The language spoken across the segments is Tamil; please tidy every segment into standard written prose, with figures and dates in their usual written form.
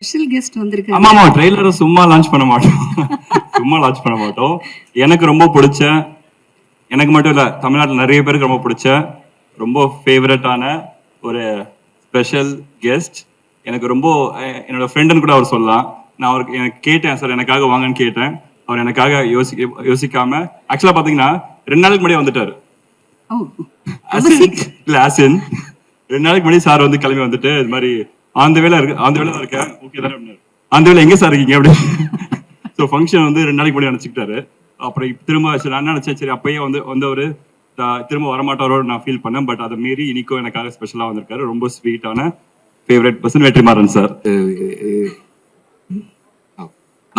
ஸ்பெஷல் கெஸ்ட் வந்திருக்காங்க. ஆமா ட்ரெய்லரை சும்மா லான்ச் பண்ண மாட்டோம். எனக்கு ரொம்ப பிடிச்ச, எனக்கு மட்டும் இல்ல தமிழ்நாட்டில் நிறைய பேருக்கு ரொம்ப பிடிச்ச, ரொம்ப ஃபேவரட்டான ஒரு ஸ்பெஷல் கெஸ்ட். எனக்கு ரொம்ப என்னோட ஃப்ரெண்டுன்னு கூட அவர் சொல்லலாம். நான் அவருக்கு எனக்கு கேட்டேன், சார் எனக்காக வாங்கன்னு கேட்டேன். அவர் எனக்காக யோசிக்காம ஆக்சுவலா பாத்தீங்கன்னா 2 நாளுக்கு முன்னாடியே வந்துட்டாரு. இல்ல ஆசின் 2 நாளைக்கு முன்னாடி சார் வந்து கிளம்பி வந்துட்டு இது மாதிரி அந்த வேலை இருக்கேன், ஓகே தானே, அந்த வேலை எங்க சார் இருக்கீங்க அப்படின்னு. ஸோ ஃபங்க்ஷன் வந்து 2 நாளைக்கு முன்னாடி நினைச்சுக்கிட்டாரு. அப்புறம் திரும்ப நான் நினைச்சேன் சரி அப்பயே வந்தவர் திரும்ப வரமாட்டாரோ நான் ஃபீல் பண்ணேன். பட் அதை மீறி இன்னைக்கும் எனக்காக ஸ்பெஷலா வந்திருக்காரு. ரொம்ப ஸ்வீட்டான ஃபேவரட் பர்சன் வெற்றிமாறன் சார்.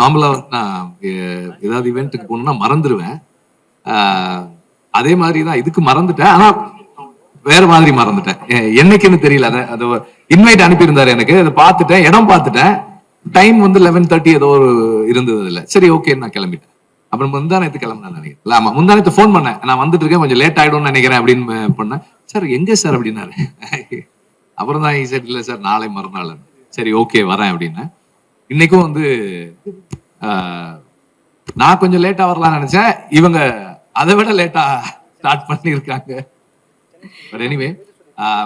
நார்மலா நான் ஏதாவது இவெண்ட்டுக்கு போகணும்னா மறந்துடுவேன். அதே மாதிரிதான் இதுக்கு மறந்துட்டேன், ஆனா வேற மாதிரி மறந்துட்டேன். என்னைக்குன்னு தெரியல. அது இன்வைட் அனுப்பியிருந்தாரு எனக்கு, அதை பார்த்துட்டேன், இடம் பார்த்துட்டேன். டைம் வந்து 11:30 ஏதோ ஒரு இருந்தது இல்ல. சரி ஓகே நான் கிளம்பிட்டேன். அப்புறம் முந்தானத்து கிளம்பினேன் நினைக்கிறேன். ஆமா முந்தானத்து ஃபோன் பண்ணேன், நான் வந்துட்டு இருக்கேன், கொஞ்சம் லேட் ஆயிடும்னு நினைக்கிறேன் அப்படின்னு பண்ணேன். சார் எங்க சார் அப்படின்னாரு. அப்புறம் தான் சார் இல்ல சார் நாளை மறுநாள். சரி ஓகே வரேன் அப்படின்னு. இன்னைக்கும் வந்து நான் கொஞ்சம் லேட்டா வரலாம்னு நினைச்சேன், இவங்க அதை விட லேட்டா ஸ்டார்ட் பண்ணிருக்காங்க. But anyway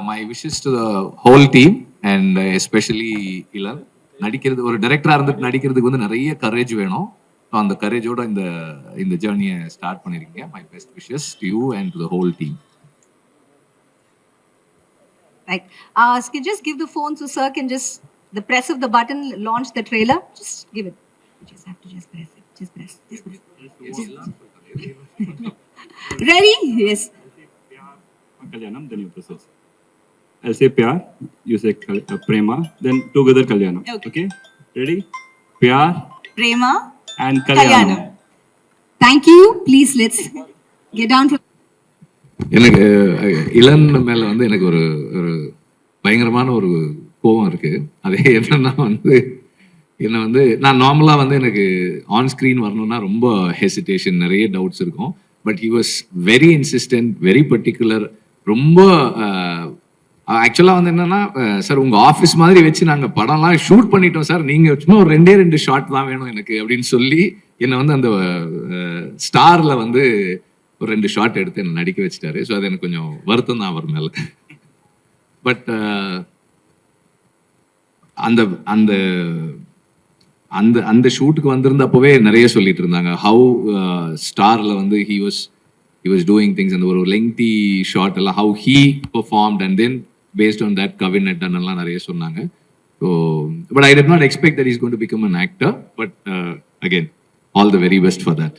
my wishes to the whole team and especially Ilan. நடிக்கிறது ஒரு டைரக்டரா இருந்துட்டு நடிக்கிறதுக்கு வந்து நிறைய கரேஜ் வேணும். அந்த கரேஜோட இந்த ஜர்னியை ஸ்டார்ட் பண்ணிருக்கீங்க. My best wishes to you and to the whole team. Right. Just give the phone so sir can just the press of the button launch the trailer. Just give it. You just have to just press it. Just press. Ready? Yes. Kalyanam, then you process. I'll say pyar, you say prema, then together kalyanam. Okay? Ready? Pyar, Prema and kalyanam. Thank you. Please let's get down to. எனக்கு இளன் மேல வந்து எனக்கு ஒரு பயங்கரமான ஒரு கோபம் இருக்கு. அதே என்னன்னா என்ன வந்து நான் நார்மலா வந்து எனக்கு ஆன் ஸ்கிரீன் வரணும்னா ரொம்ப ஹெசிடேஷன், நிறைய டவுட்ஸ் இருக்கும். But he was very insistent, very particular. ரொம்ப ஆக்சுவலா வந்து என்னன்னா, சார் உங்க ஆஃபீஸ் மாதிரி வச்சு நாங்க படம்லாம் ஷூட் பண்ணிட்டோம் சார், நீங்க சும்மா ஒரு 2 ஷாட் தான் வேணும் எனக்கு அப்படின்னு சொல்லி என்னை வந்து அந்த ஸ்டார்ல வந்து ஒரு 2 ஷாட் எடுத்து என்ன நடிக்க வச்சுட்டாரு. ஸோ அது எனக்கு கொஞ்சம் வருத்தம் தான் அவர் மேல. பட் அந்த அந்த அந்த அந்த ஷூட்டுக்கு வந்திருந்தப்பவே நிறைய சொல்லிட்டு இருந்தாங்க ஹவு ஸ்டார்ல வந்து he was doing things. அந்த ஒரு lengthy ஷாட் எல்லாம் how he performed and then based on that Kavin had done எல்லாம் நிறைய சொன்னாங்க. So but I did not expect that he's going to become an actor, but again all the very best for that.